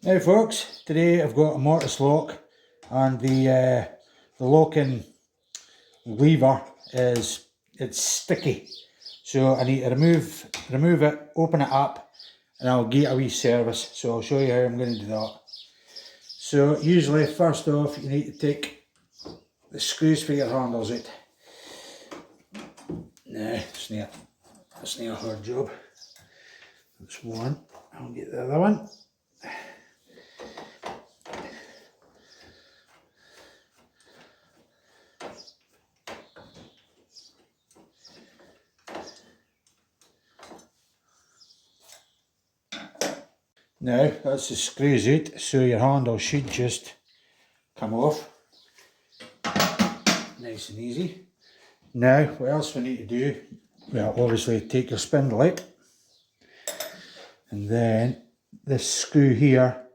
Now folks, today I've got a mortice lock, and the locking lever it's sticky, so I need to remove it, open it up, and I'll give it a wee service. So I'll show you how I'm going to do that. So usually first off you need to take the screws for your handles out. No, it's not a hard job. That's one. I'll get the other one. Now that's the screws out, so your handle should just come off. Nice and easy. Now what else we need to do? Well, obviously take your spindle out, and then this screw here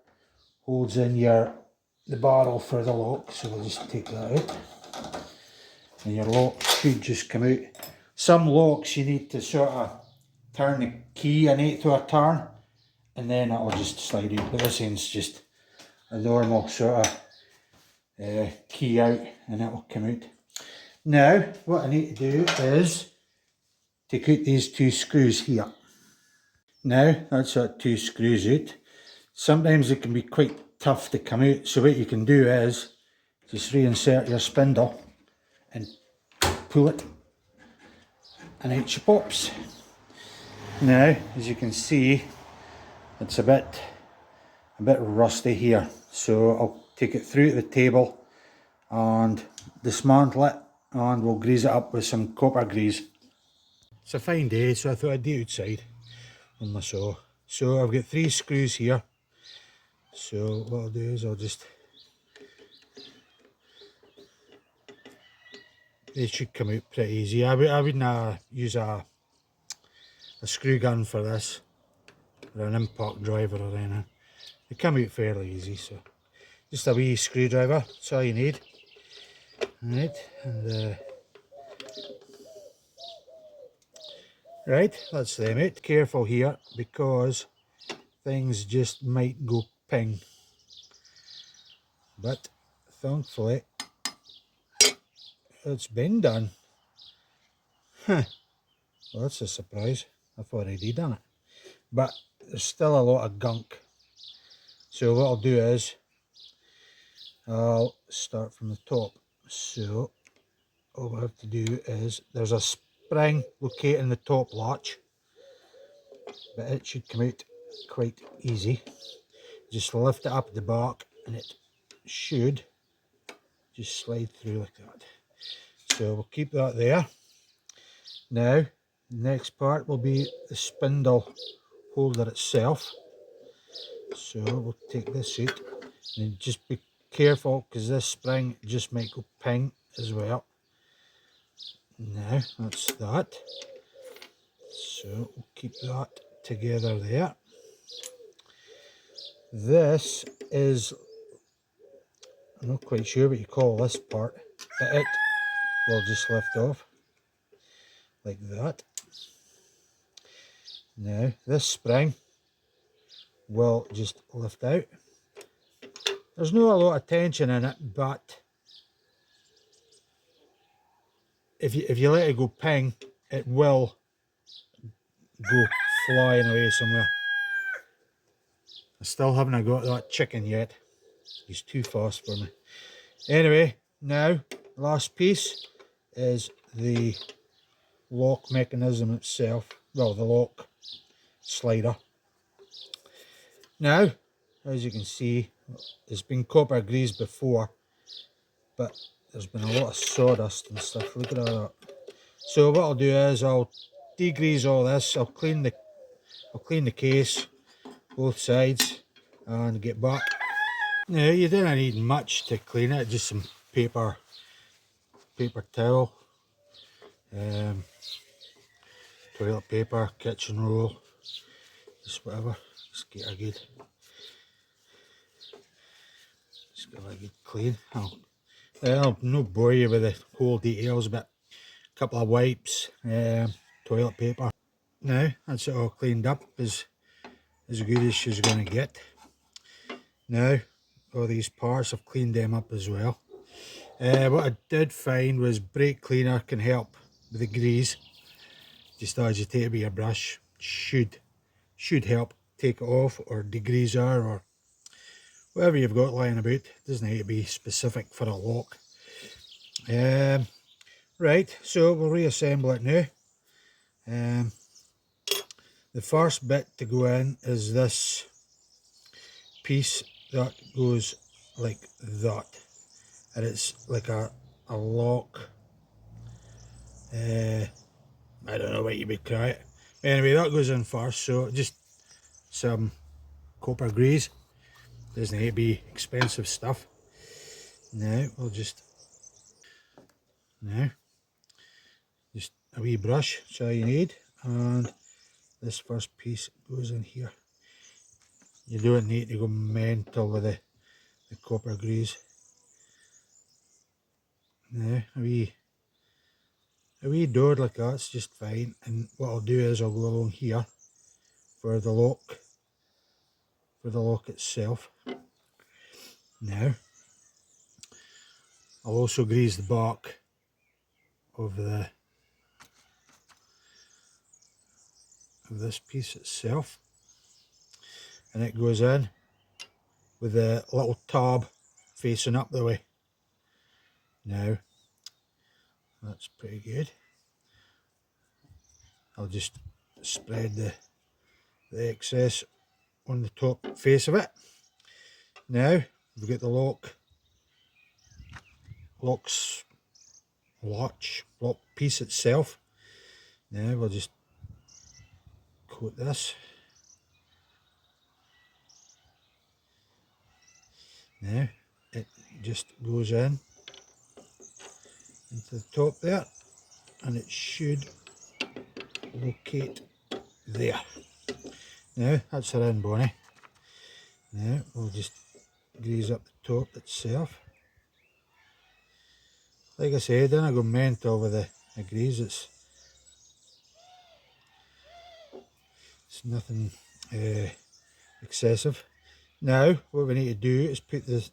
holds in the barrel for the lock, so we'll just take that out, and your lock should just come out. Some locks you need to sort of turn the key in it to a turn, and then it'll just slide out, but this one's just a normal sort of key out and it'll come out. Now what I need to do is take out these two screws here. Now that's our two screws out. Sometimes it can be quite tough to come out, so what you can do is just reinsert your spindle and pull it, and out she pops. Now as you can see, it's a bit rusty here, so I'll take it through to the table and dismantle it, and we'll grease it up with some copper grease. It's a fine day, so I thought I'd do it outside on my saw. So I've got 3 screws here, so what I'll do is they should come out pretty easy. I wouldn't use a screw gun for this, or an impact driver or anything. They come out fairly easy, so just a wee screwdriver, that's all you need. Right, and right, that's them out. Careful here, because things just might go ping, but thankfully it's been done. Well, that's a surprise. I've already done it, but there's still a lot of gunk. So what I'll do is I'll start from the top. So all I have to do is, there's a spring locating the top latch, but it should come out quite easy. Just lift it up at the back and it should just slide through like that. So we'll keep that there. Now the next part will be the spindle holder itself. So we'll take this out, and just be careful because this spring just might go ping as well. Now that's that, so we'll keep that together there. This is, I'm not quite sure what you call this part, but it will just lift off like that. Now this spring will just lift out. There's not a lot of tension in it, but if you let it go ping, it will go flying away somewhere. I still haven't got that chicken yet. He's too fast for me. Anyway, now last piece is the lock mechanism itself. Well, the lock slider. Now, as you can see, it's been copper greased before, but there's been a lot of sawdust and stuff. Look at all that. So what I'll do is I'll degrease all this. I'll clean the case, both sides, and get back. Now you don't need much to clean it. Just some paper towel, toilet paper, kitchen roll, just whatever. Just get a good clean. I'll not bore you with the whole details, but a couple of wipes, toilet paper. Now that's it all cleaned up, as good as she's going to get. Now, all these parts, I've cleaned them up as well. What I did find was brake cleaner can help with the grease. Just agitate it with your brush. Should help take it off, or degreaser, or whatever you've got lying about. It doesn't need to be specific for a lock. Right, so we'll reassemble it now. The first bit to go in is this piece that goes like that, and it's like a lock. I don't know what you would call it. Anyway, that goes in first, so just some copper grease. Doesn't need to be expensive stuff. Now we'll just a wee brush, that's all you need, and this first piece goes in here. You don't need to go mental with the copper grease. Now a wee dot like that's just fine, and what I'll do is I'll go along here for the lock itself. Now I'll also grease the back of this piece itself, and it goes in with a little tab facing up the way. Now that's pretty good. I'll just spread the excess on the top face of it. Now we've got the lock piece itself. Now we'll just coat this. Now it just goes in into the top there, and it should locate there. Now that's her in, Bonnie. Now we'll just grease up the top itself. Like I said, then I go mental with the grease. It's nothing excessive. Now what we need to do is put this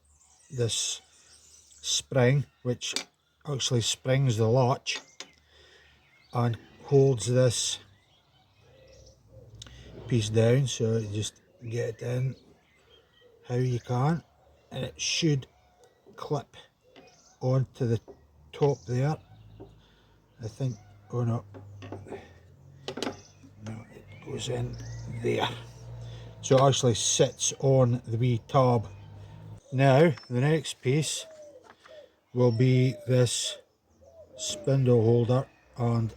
spring, which actually springs the latch and holds this piece down, so you just get it in how you can, and it should clip onto the top there, I think. Oh no, it goes in there, so it actually sits on the wee tab. Now the next piece will be this spindle holder, and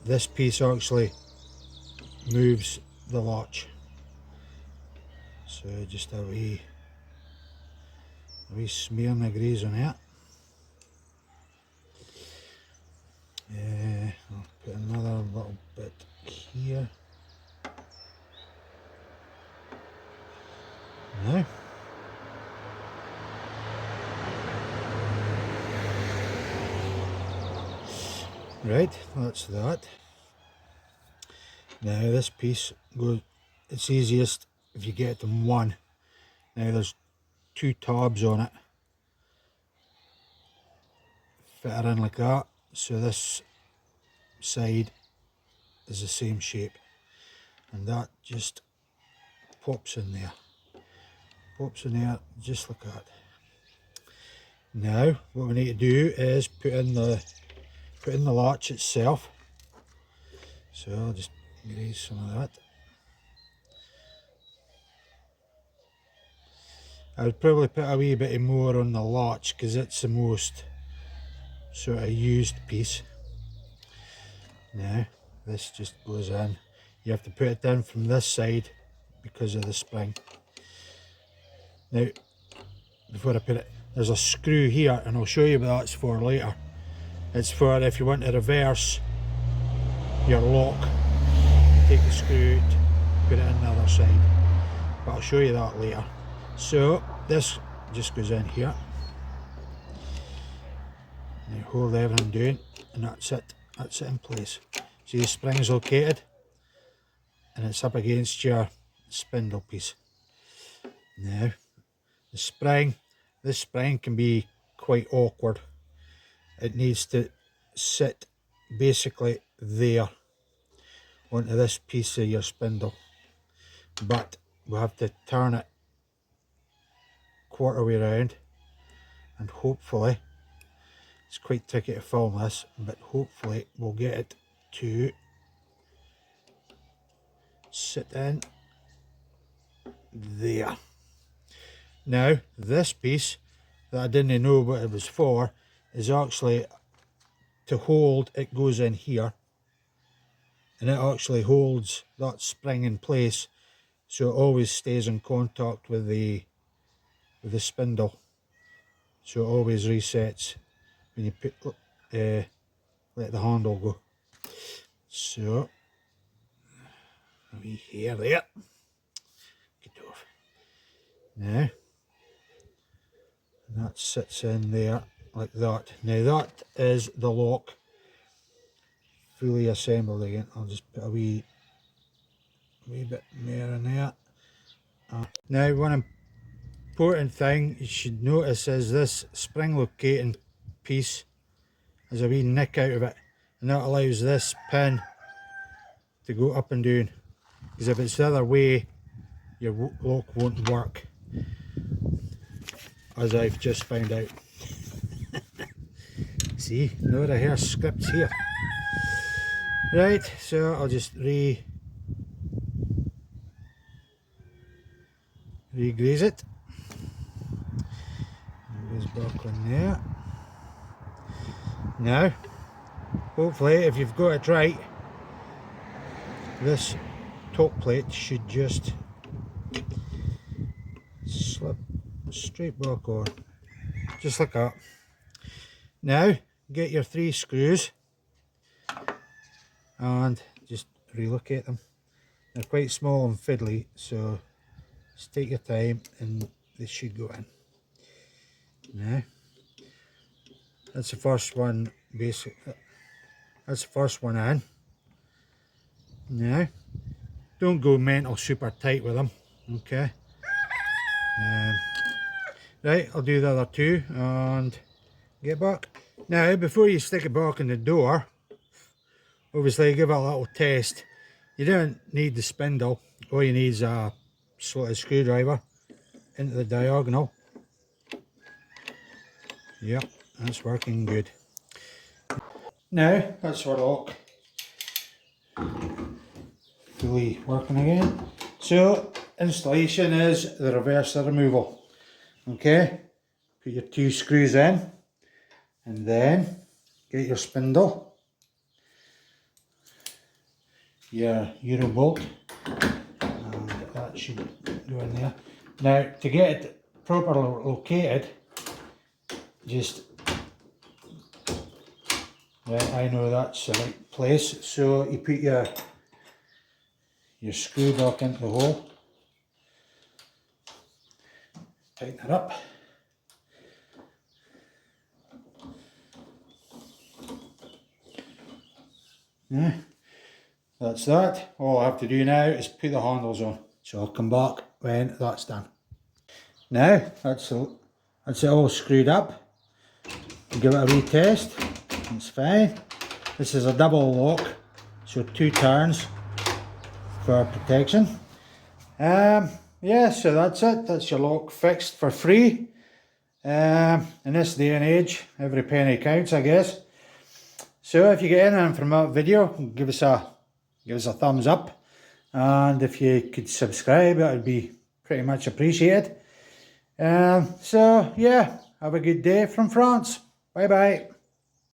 this piece actually moves the latch, so just a wee smear of grease on it. I'll put another little bit here. Now right, that's that. Now this piece goes, it's easiest if you get them one. Now there's two tabs on it, fit her in like that, so this side is the same shape, and that just pops in there just like that. Now what we need to do is put in the latch itself, so I'll just grease some of that. I would probably put a wee bit more on the latch because it's the most sort of used piece. Now this just goes in. You have to put it in from this side because of the spring. Now before I put it, there's a screw here, and I'll show you what that's for later. It's for if you want to reverse your lock, take the screw out, put it in the other side, but I'll show you that later. So this just goes in here, and you hold everything down, and that's it in place. See, the spring's located and it's up against your spindle piece. Now The spring, this spring can be quite awkward. It needs to sit basically there onto this piece of your spindle, but we have to turn it quarter way around, and hopefully, it's quite tricky to film this, but hopefully we'll get it to sit in there. Now this piece that I didn't know what it was for is actually to hold, it goes in here and it actually holds that spring in place, so it always stays in contact with the spindle, so it always resets when you put let the handle go. So a wee hair there, get off now, and that sits in there like that. Now that is the lock fully assembled again. I'll just put a wee bit more in there. Now one important thing you should notice is this spring locating piece has a wee nick out of it, and that allows this pin to go up and down, because if it's the other way your lock won't work, as I've just found out. See, no rehearsed scripts here. Right, so I'll just re-grease it. It goes back on there. Now, hopefully, if you've got it right, this top plate should just slip straight back on, just like that. Now, get your 3 screws and just relocate them. They're quite small and fiddly, so just take your time and they should go in. Now, that's the first one, that's the first one in. Now, don't go mental super tight with them, okay? Right, I'll do the other 2 and get back. Now, before you stick it back in the door, obviously give it a little test. You don't need the spindle, all you need is a slotted screwdriver into the diagonal. Yep, that's working good. Now, that's our lock fully working again. So, installation is the reverse removal. Okay, put your 2 screws in, and then get your spindle, your Euro bolt, and that should go in there. Now, to get it properly located, just, right, I know that's the right place, so you put your screw back into the hole, tighten it up, yeah, that's that. All I have to do now is put the handles on, so I'll come back when that's done. Now that's it all screwed up. Give it a retest, it's fine. This is a double lock, so 2 turns for protection. Yeah, so that's it. That's your lock fixed for free. In this day and age, every penny counts, I guess. So if you get anything from that video, give us a thumbs up, and if you could subscribe, that would be pretty much appreciated. So yeah, have a good day from France. Bye bye.